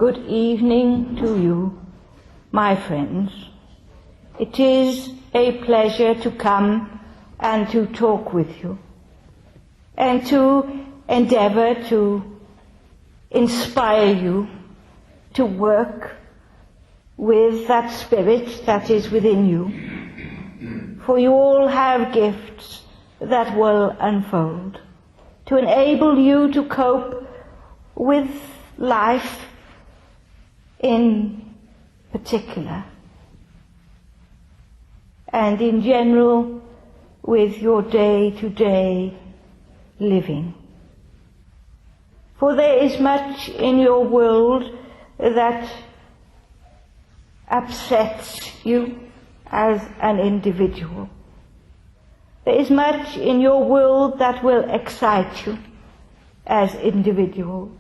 Good evening to you, my friends. It is a pleasure to come and to talk with you and to endeavor to inspire you to work with that spirit that is within you. For you all have gifts that will unfold to enable you to cope with life in particular and in general with your day-to-day living. For there is much in your world that upsets you as an individual. There is much in your world that will excite you as individuals.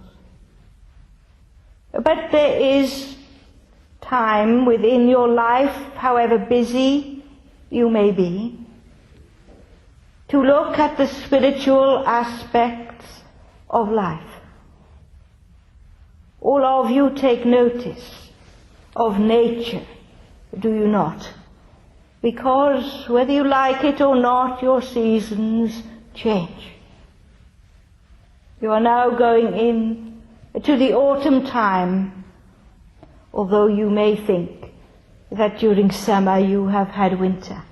But there is time within your life, however busy you may be, to look at the spiritual aspects of life. All of you take notice of nature, do you not? Because whether you like it or not, your seasons change. You are now going in to the autumn time, although you may think that during summer you have had winter,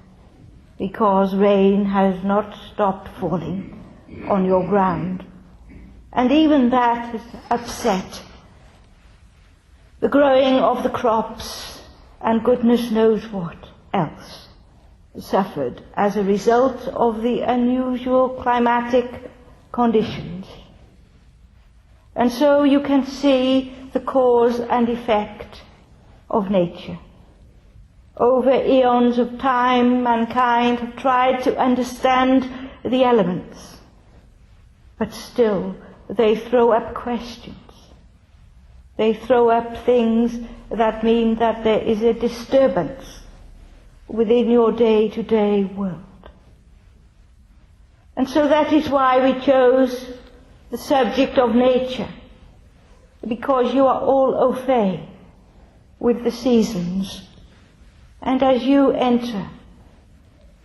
because rain has not stopped falling on your ground. And even that has upset the growing of the crops, and goodness knows what else suffered as a result of the unusual climatic conditions. And so you can see the cause and effect of nature. Over eons of time, mankind have tried to understand the elements, but still they throw up questions. They throw up things that mean that there is a disturbance within your day-to-day world. And so that is why we chose the subject of nature, because you are all au fait with the seasons. And as you enter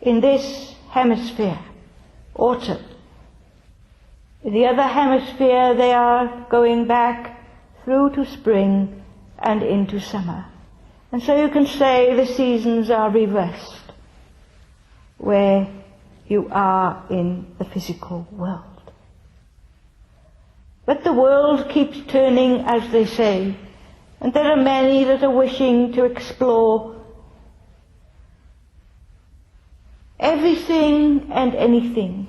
in this hemisphere, autumn, in the other hemisphere they are going back through to spring and into summer. And so you can say the seasons are reversed where you are in the physical world. But the world keeps turning, as they say, and there are many that are wishing to explore everything and anything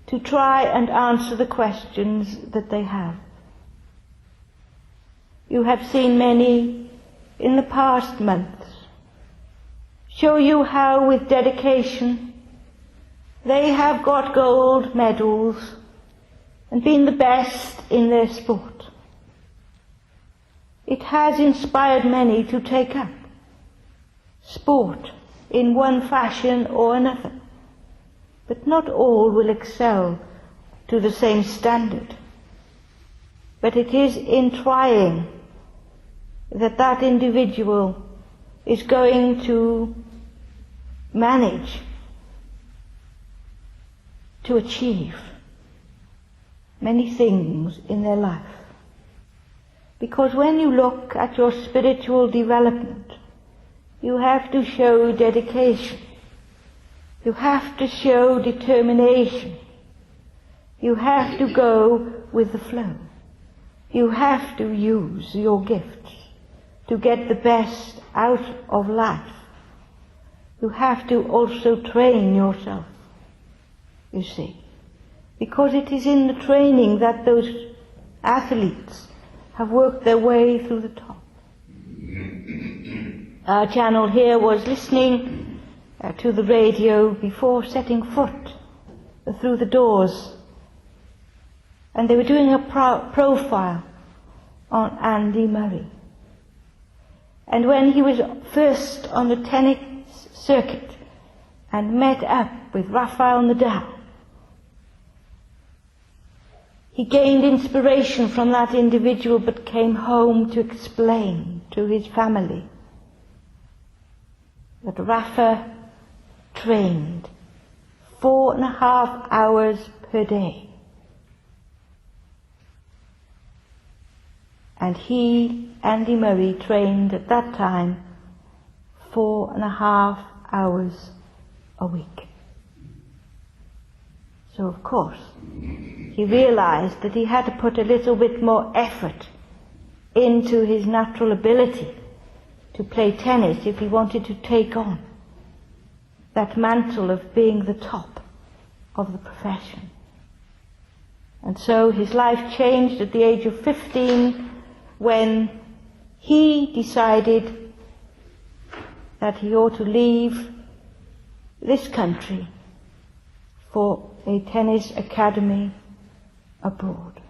to try and answer the questions that they have. You have seen many in the past months show you how with dedication they have got gold medals and been the best in their sport. It has inspired many to take up sport in one fashion or another, but not all will excel to the same standard. But it is in trying that that individual is going to manage to achieve many things in their life. Because when you look at your spiritual development, you have to show dedication. You have to show determination. You have to go with the flow. You have to use your gifts to get the best out of life. You have to also train yourself, you see. Because it is in the training that those athletes have worked their way through the top. Our channel here was listening to the radio before setting foot through the doors. And they were doing a profile on Andy Murray. And when he was first on the tennis circuit and met up with Rafael Nadal, He gained inspiration from that individual, but came home to explain to his family that Rafa trained 4.5 hours per day. And he, Andy Murray, trained at that time 4.5 hours a week. So of course, he realized that he had to put a little bit more effort into his natural ability to play tennis if he wanted to take on that mantle of being the top of the profession. And so his life changed at the age of 15 when he decided that he ought to leave this country for a tennis academy abroad.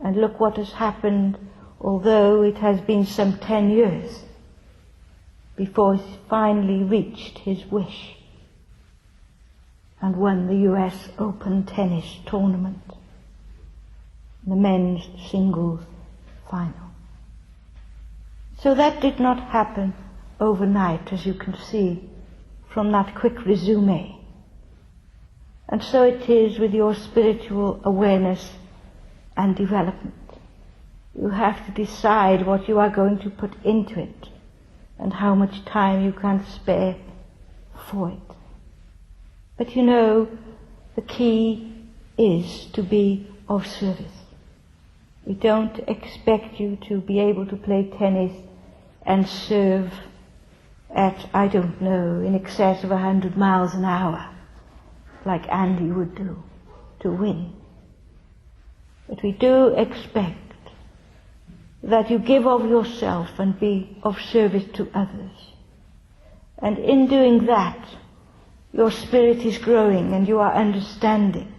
And look what has happened, although it has been some 10 years before he finally reached his wish and won the US Open tennis tournament, the men's singles final. So that did not happen overnight, as you can see from that quick resume. And so it is with your spiritual awareness and development. You have to decide what you are going to put into it and how much time you can spare for it. But you know, the key is to be of service. We don't expect you to be able to play tennis and serve at, I don't know, in excess of 100 miles an hour, like Andy would do, to win. But we do expect that you give of yourself and be of service to others. And in doing that, your spirit is growing and you are understanding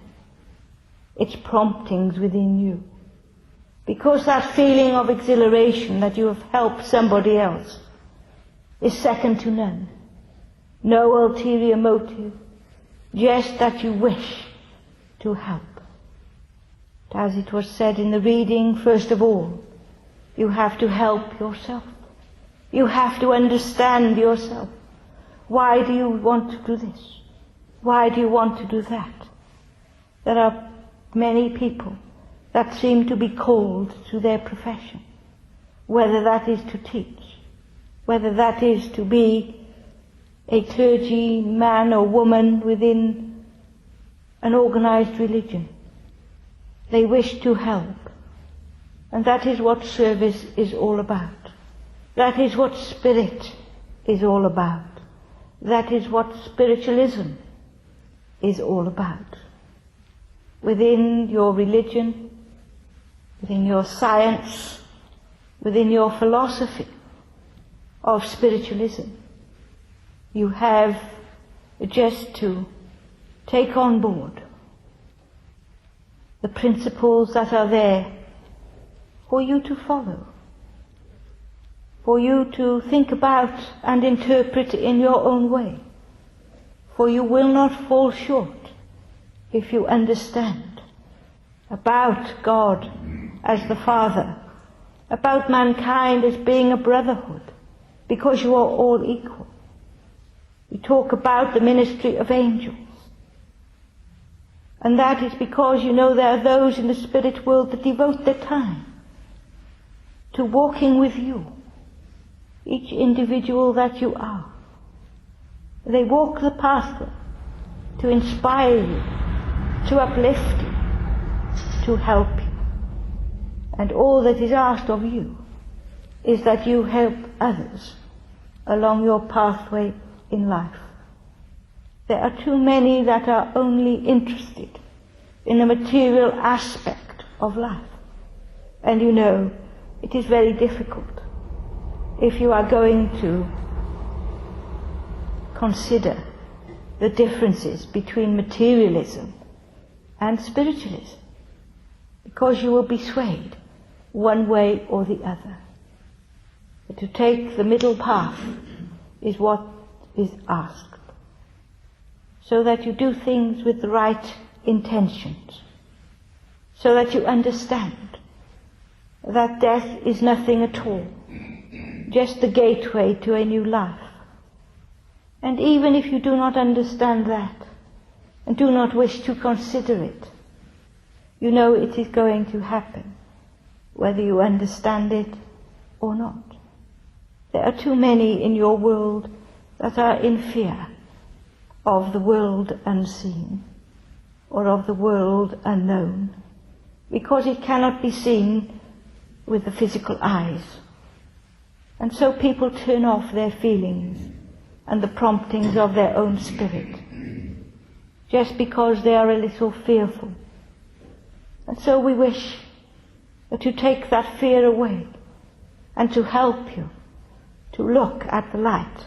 its promptings within you. Because that feeling of exhilaration that you have helped somebody else is second to none. No ulterior motive, just that you wish to help. As it was said in the reading, first of all, you have to help yourself. You have to understand yourself. Why do you want to do this? Why do you want to do that? There are many people that seem to be called to their profession, whether that is to teach, whether that is to be a clergy man or woman within an organized religion. They wish to help. And that is what service is all about. That is what spirit is all about. That is what spiritualism is all about. Within your religion, within your science, within your philosophy of spiritualism, you have just to take on board the principles that are there for you to follow, for you to think about and interpret in your own way. For you will not fall short if you understand about God as the Father, about mankind as being a brotherhood, because you are all equal. We talk about the ministry of angels. And that is because, you know, there are those in the spirit world that devote their time to walking with you, each individual that you are. They walk the pathway to inspire you, to uplift you, to help you. And all that is asked of you is that you help others along your pathway in life. There are too many that are only interested in the material aspect of life. And you know, it is very difficult if you are going to consider the differences between materialism and spiritualism, because you will be swayed one way or the other. But to take the middle path is what is asked, so that you do things with the right intentions, so that you understand that death is nothing at all, just the gateway to a new life. And even if you do not understand that, and do not wish to consider it, you know it is going to happen, whether you understand it or not. There are too many in your world that are in fear of the world unseen, or of the world unknown, because it cannot be seen with the physical eyes. And so people turn off their feelings and the promptings of their own spirit, just because they are a little fearful. And so we wish to take that fear away and to help you to look at the light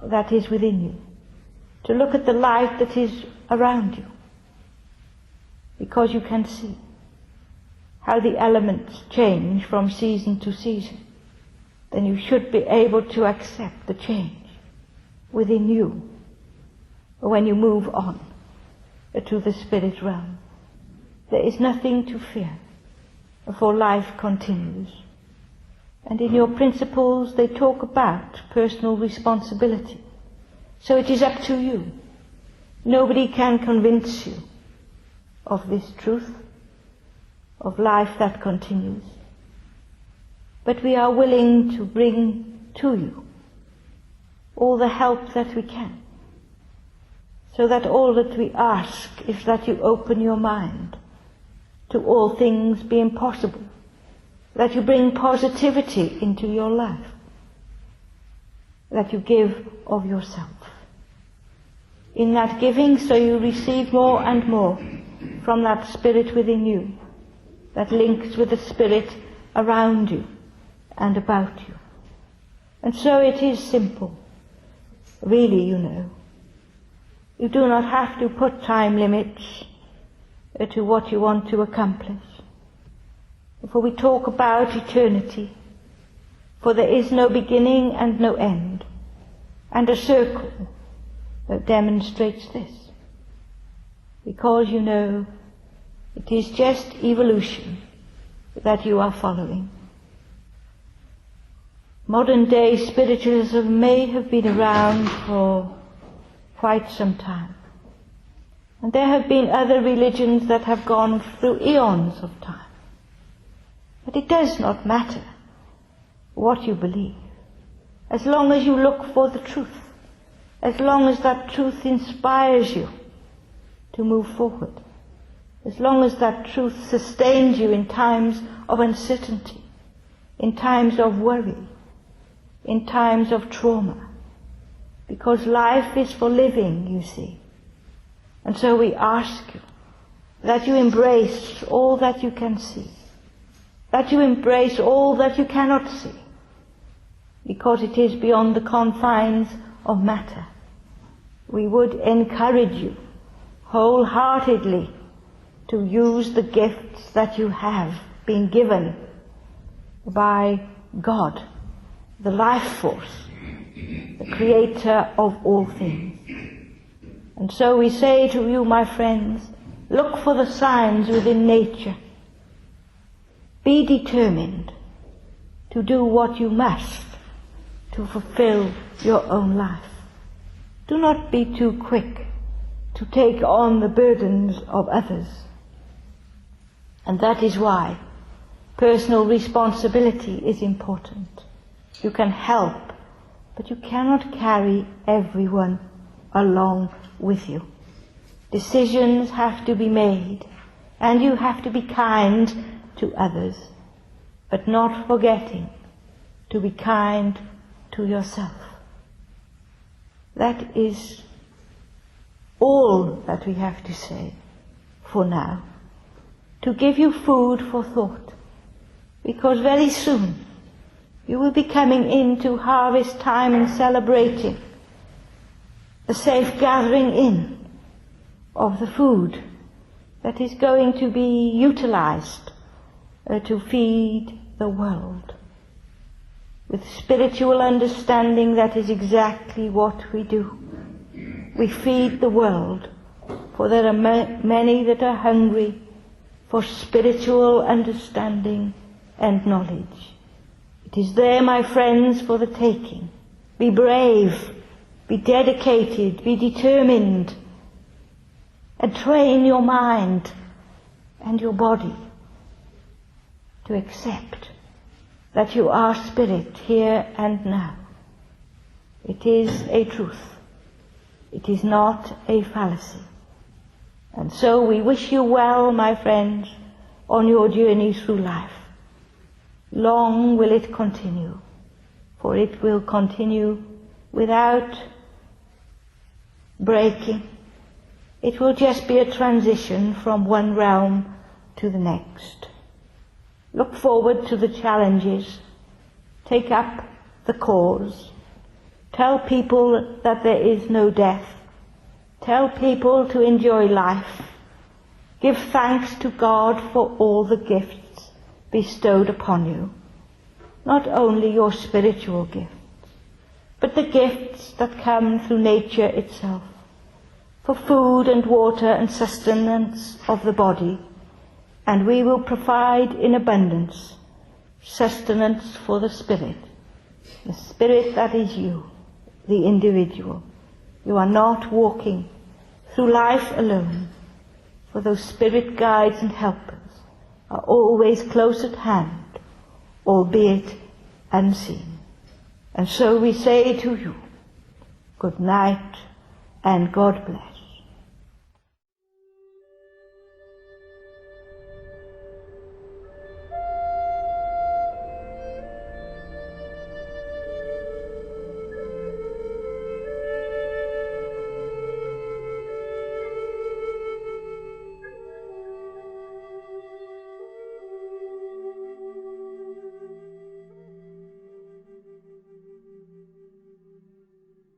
that is within you, to look at the light that is around you, because you can see how the elements change from season to season. Then you should be able to accept the change within you when you move on to the spirit realm. There is nothing to fear, for life continues. And in your principles they talk about personal responsibility. So it is up to you. Nobody can convince you of this truth, of life that continues. But we are willing to bring to you all the help that we can, so that all that we ask is that you open your mind to all things being possible, that you bring positivity into your life, that you give of yourself. In that giving, so you receive more and more from that spirit within you, that links with the spirit around you and about you. And so it is simple. Really, you know. You do not have to put time limits to what you want to accomplish. For we talk about eternity, for there is no beginning and no end, and a circle that demonstrates this. Because, you know, it is just evolution that you are following. Modern day spiritualism may have been around for quite some time. And there have been other religions that have gone through eons of time. But it does not matter what you believe, as long as you look for the truth, as long as that truth inspires you to move forward, as long as that truth sustains you in times of uncertainty, in times of worry, in times of trauma. Because life is for living, you see. And so we ask you that you embrace all that you can see, that you embrace all that you cannot see, because it is beyond the confines of matter. We would encourage you wholeheartedly to use the gifts that you have been given by God, the life force, the creator of all things. And so we say to you, my friends, look for the signs within nature. Be determined to do what you must to fulfill your own life. Do not be too quick to take on the burdens of others. And that is why personal responsibility is important. You can help, but you cannot carry everyone along with you. Decisions have to be made, and you have to be kind to others, but not forgetting to be kind to yourself. That is all that we have to say for now, to give you food for thought, because very soon you will be coming into harvest time and celebrating the safe gathering in of the food that is going to be utilized to feed the world. With spiritual understanding, that is exactly what we do. We feed the world, for there are many that are hungry for spiritual understanding and knowledge. It is there, my friends, for the taking. Be brave, be dedicated, be determined, and train your mind and your body to accept that you are spirit here and now. It is a truth. It is not a fallacy. And so we wish you well, my friends, on your journey through life. Long will it continue, for it will continue without breaking. It will just be a transition from one realm to the next. Look forward to the challenges. Take up the cause. Tell people that there is no death. Tell people to enjoy life. Give thanks to God for all the gifts bestowed upon you. Not only your spiritual gifts, but the gifts that come through nature itself, for food and water and sustenance of the body, and we will provide in abundance sustenance for the spirit that is you, the individual. You are not walking through life alone, for those spirit guides and helpers are always close at hand, albeit unseen. And so we say to you, good night and God bless.